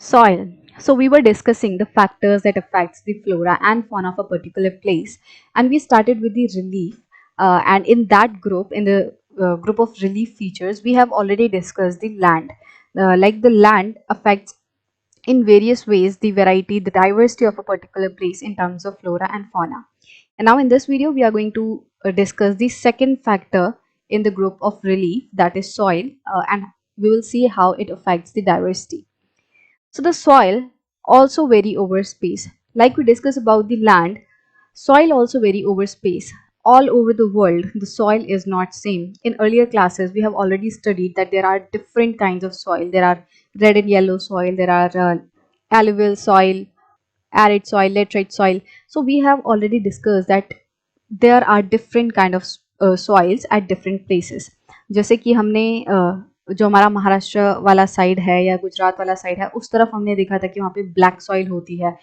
Soil. So we were discussing the factors that affects the flora and fauna of a particular place, and we started with the relief. And in that group, in the group of relief features, we have already discussed the land. Like the land affects in various ways the variety, the diversity of a particular place in terms of flora and fauna. And now in this video, we are going to discuss the second factor in the group of relief, that is soil, and we will see how it affects the diversity. So the soil also vary over space. Like we discussed about the land, soil also vary over space. All over the world, the soil is not same. In earlier classes, we have already studied that there are different kinds of soil. There are red and yellow soil, there are alluvial soil, arid soil, laterite soil. So we have already discussed that there are different kind of soils at different places. जैसे कि हमने जो हमारा महाराष्ट्र वाला side है या गुजरात वाला side है उस तरफ हमने देखा था कि वहाँ पे ब्लैक सॉइल होती है,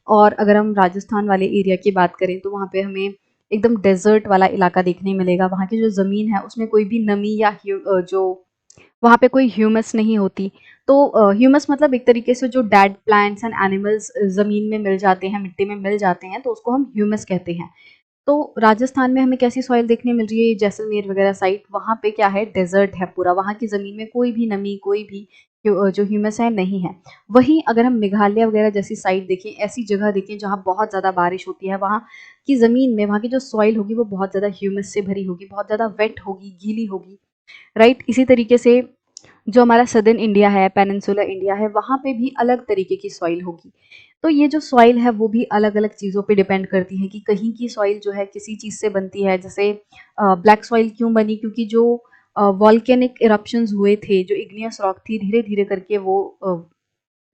और अगर हम राजस्थान वाले एरिया की बात करें तो वहाँ पे हमें एकदम डेजर्ट वाला इलाका देखने मिलेगा। वहाँ की जो ज़मीन है उसमें कोई भी नमी या जो वहाँ पे कोई ह्यूमस नहीं होती। तो ह्यूमस मतलब एक तरीके से जो डेड प्लांट्स एंड एनिमल्स ज़मीन में मिल जाते हैं, मिट्टी में मिल जाते हैं, तो उसको हम ह्यूमस कहते हैं। तो राजस्थान में हमें कैसी सॉइल देखने मिल रही है, जैसलमेर वगैरह साइड, वहाँ पे क्या है, डेजर्ट है पूरा, वहाँ की ज़मीन में कोई भी नमी, कोई भी जो ह्यूमस है नहीं है। वहीं अगर हम मेघालय वगैरह जैसी साइड देखें, ऐसी जगह देखें जहाँ बहुत ज़्यादा बारिश होती है, वहाँ की ज़मीन में वहाँ की जो सॉइल होगी वो बहुत ज़्यादा ह्यूमस से भरी होगी, बहुत ज़्यादा वेट होगी, गीली होगी, राइट। इसी तरीके से जो हमारा सदर्न इंडिया है, पेनिनसुलर इंडिया है, वहाँ पे भी अलग तरीके की सॉइल होगी। तो ये जो सॉइल है वो भी अलग-अलग चीज़ों पे डिपेंड करती है कि कहीं की सॉइल जो है किसी चीज़ से बनती है। जैसे ब्लैक सॉइल क्यों बनी? क्योंकि जो वोल्केनिक इरप्शंस हुए थे, जो इग्नियस रॉक थी, धीरे-धीरे करके वो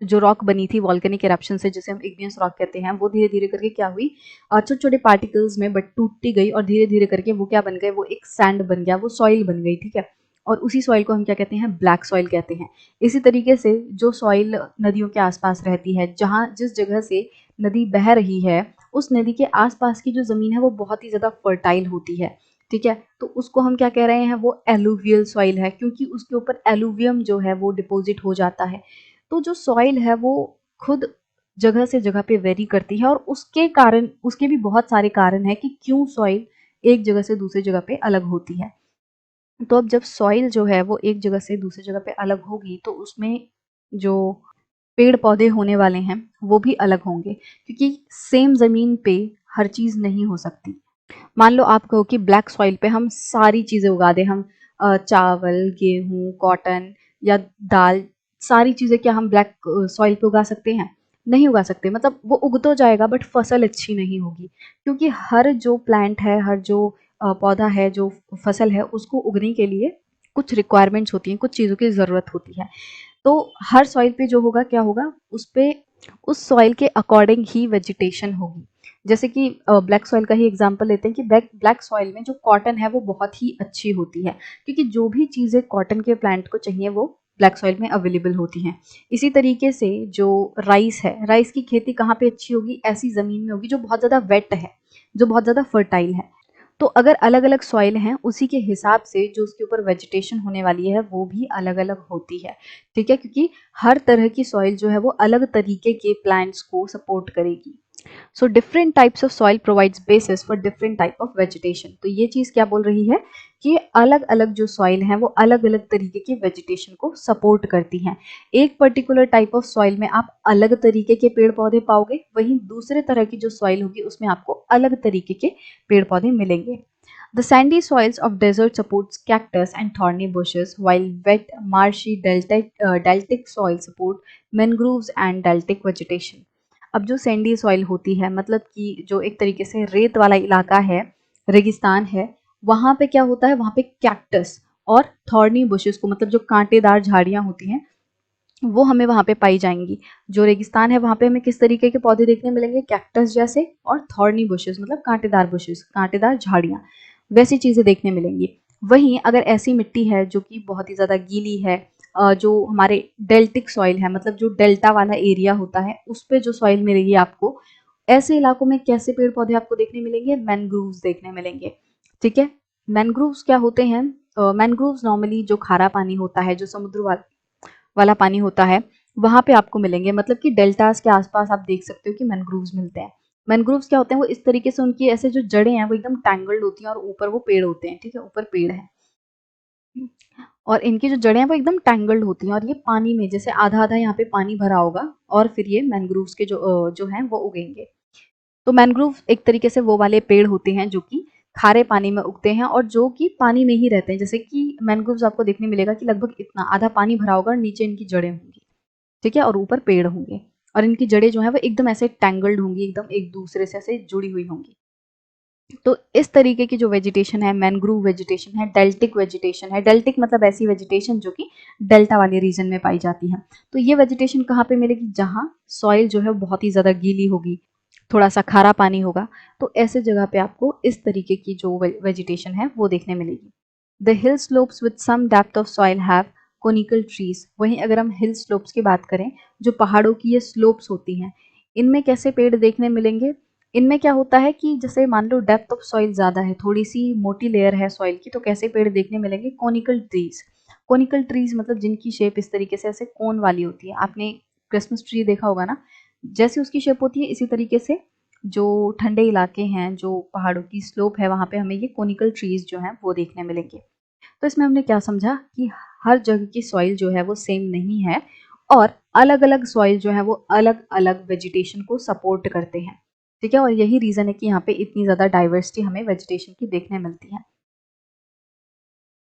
जो रॉक बनी थी वोल्केनिक इरप्शन से, जिसे हम इग्नियस रॉक कहते हैं, वो धीरे-धीरे करके क्या हुई, छोटे-छोटे पार्टिकल्स में बट टूटती गई और धीरे-धीरे करके वो क्या बन गए, वो एक सैंड बन गया, वो सॉइल बन गई, ठीक है? और उसी सॉइल को हम क्या कहते हैं, ब्लैक सॉइल कहते हैं। इसी तरीके से जो सॉइल नदियों के आस-पास रहती है, जहाँ जिस जगह से नदी बह रही है, उस नदी के आस-पास की जो ज़मीन है वो बहुत ही ज़्यादा फर्टाइल होती है, ठीक है? तो उसको हम क्या कह रहे हैं, वो एलुवियल सॉइल है, क्योंकि उसके ऊपर एलुवियम जो है वो डिपॉज़िट हो जाता है। तो जो सॉइल है वो खुद जगह से जगह पे वेरी करती है, और उसके कारण, उसके भी बहुत सारे कारण हैं कि क्यों सॉइल एक जगह से दूसरी जगह पे अलग होती है। तो अब जब सॉइल जो है वो एक जगह से दूसरी जगह पे अलग होगी तो उसमें जो पेड़ पौधे होने वाले हैं वो भी अलग होंगे, क्योंकि सेम ज़मीन पे हर चीज़ नहीं हो सकती। मान लो आप कहो कि ब्लैक सॉइल पे हम सारी चीज़ें उगा दें, हम चावल, गेहूँ, कॉटन या दाल, सारी चीज़ें क्या हम ब्लैक सॉइल पे उगा सकते हैं? नहीं उगा सकते। मतलब वो उग तो जाएगा बट फसल अच्छी नहीं होगी, क्योंकि हर जो प्लांट है, हर जो पौधा है, जो फसल है, उसको उगने के लिए कुछ रिक्वायरमेंट्स होती हैं, कुछ चीज़ों की ज़रूरत होती है। तो हर सॉइल पे जो होगा क्या होगा, उस पे उस सॉइल के अकॉर्डिंग ही वेजिटेशन होगी। जैसे कि ब्लैक सॉइल का ही एग्जांपल लेते हैं कि ब्लैक ब्लैक सॉइल में जो कॉटन है वो बहुत ही अच्छी होती है, क्योंकि जो भी चीज़ें कॉटन के प्लांट को चाहिए वो ब्लैक सॉइल में अवेलेबल होती हैं। इसी तरीके से जो राइस है, राइस की खेती कहाँ पे अच्छी होगी? ऐसी ज़मीन में होगी जो बहुत ज़्यादा वेट है, जो बहुत ज़्यादा फर्टाइल है। तो अगर अलग-अलग सॉइल हैं, उसी के हिसाब से जो उसके ऊपर वेजिटेशन होने वाली है वो भी अलग-अलग होती है, ठीक है? क्योंकि हर तरह की सॉइल जो है वो अलग तरीके के प्लांट्स को सपोर्ट करेगी। So different types of soil provides basis for different type of vegetation. तो ये चीज़ क्या बोल रही है कि अलग-अलग जो सॉइल हैं वो अलग-अलग तरीके की वेजिटेशन को सपोर्ट करती हैं। एक पर्टिकुलर टाइप ऑफ सॉइल में आप अलग तरीके के पेड़-पौधे पाओगे, वहीं दूसरे तरह की जो सॉइल होगी उसमें आपको अलग तरीके के पेड़-पौधे मिलेंगे। The sandy soils of desert supports cactus and thorny bushes, while wet, marshy deltic soil support mangroves and deltic vegetation. अब जो सैंडी सॉइल होती है, मतलब कि जो एक तरीके से रेत वाला इलाका है, रेगिस्तान है, वहाँ पे क्या होता है, वहाँ पे कैक्टस और थॉर्नी बुशेस को, मतलब जो कांटेदार झाड़ियाँ होती हैं, वो हमें वहाँ पे पाई जाएंगी। जो रेगिस्तान है वहाँ पे हमें किस तरीके के पौधे देखने मिलेंगे? कैक्टस जैसे, और थॉर्नी बुशेस मतलब कांटेदार बुशेस, कांटेदार झाड़ियाँ, वैसी चीज़ें देखने मिलेंगी। वहीं अगर ऐसी मिट्टी है जो कि बहुत ही ज़्यादा गीली है, जो हमारे डेल्टिक सॉइल है, मतलब जो डेल्टा वाला एरिया होता है, उस पे जो सॉइल मिलेगी आपको, ऐसे इलाकों में कैसे पेड़ पौधे आपको देखने मिलेंगे? मैनग्रोव्स देखने मिलेंगे, ठीक है? मैनग्रोव्स क्या होते हैं? मैनग्रोव्स नॉर्मली जो खारा पानी होता है, जो समुद्र वाला पानी होता है, वहाँ पे आपको मिलेंगे, मतलब कि डेल्टास के आसपास आप देख सकते हो कि मैनग्रोव्स मिलते हैं। मैनग्रोव्स क्या होते हैं, वो इस तरीके से उनकी ऐसे जो जड़ें हैं वो एकदम टैंगल्ड होती हैं और ऊपर वो पेड़ होते हैं, ठीक है, ऊपर पेड़ है। और इनकी जो जड़ें हैं वो एकदम टैंगल्ड होती हैं और ये पानी में, जैसे आधा आधा यहाँ पे पानी भरा होगा और फिर ये मैनग्रोव्स के जो हैं वो उगेंगे। तो मैनग्रोव एक तरीके से वो वाले पेड़ होते हैं जो कि खारे पानी में उगते हैं और जो कि पानी में ही रहते हैं। जैसे कि मैनग्रोव्स आपको देखने मिलेगा कि लगभग इतना आधा पानी भरा होगा और नीचे इनकी जड़ें होंगी, ठीक है, और ऊपर पेड़ होंगे और इनकी जड़ें जो हैं वो एकदम ऐसे टैंगल्ड होंगी, एकदम एक दूसरे से ऐसे जुड़ी हुई होंगी। तो इस तरीके की जो वेजिटेशन है मैनग्रोव वेजिटेशन है, डेल्टिक वेजिटेशन है। डेल्टिक मतलब ऐसी वेजिटेशन जो कि डेल्टा वाले रीजन में पाई जाती है। तो ये वेजिटेशन कहाँ पे मिलेगी, जहाँ सॉइल जो है बहुत ही ज़्यादा गीली होगी, थोड़ा सा खारा पानी होगा, तो ऐसे जगह पे आपको इस तरीके की जो वेजिटेशन है वो देखने मिलेगी। The hill slopes with some depth of soil have conical trees. वहीं अगर हम हिल स्लोप्स की बात करें, जो पहाड़ों की ये स्लोप्स होती हैं, इनमें कैसे पेड़ देखने मिलेंगे। इनमें क्या होता है कि जैसे मान लो डेप्थ ऑफ सॉइल ज़्यादा है, थोड़ी सी मोटी लेयर है सॉइल की, तो कैसे पेड़ देखने मिलेंगे, कोनिकल ट्रीज। कोनिकल ट्रीज मतलब जिनकी शेप इस तरीके से ऐसे कोन वाली होती है। आपने क्रिसमस ट्री देखा होगा ना, जैसी उसकी शेप होती है इसी तरीके से जो ठंडे इलाके हैं, जो पहाड़ों की स्लोप है, वहाँ पे हमें ये कोनिकल ट्रीज जो हैं वो देखने मिलेंगे। तो इसमें हमने क्या समझा कि हर जगह की सॉइल जो है वो सेम नहीं है और अलग-अलग सॉइल जो है वो अलग-अलग वेजिटेशन को सपोर्ट करते हैं, ठीक है, और यही रीज़न है कि यहाँ पे इतनी ज़्यादा डाइवर्सिटी हमें वेजिटेशन की देखने मिलती है।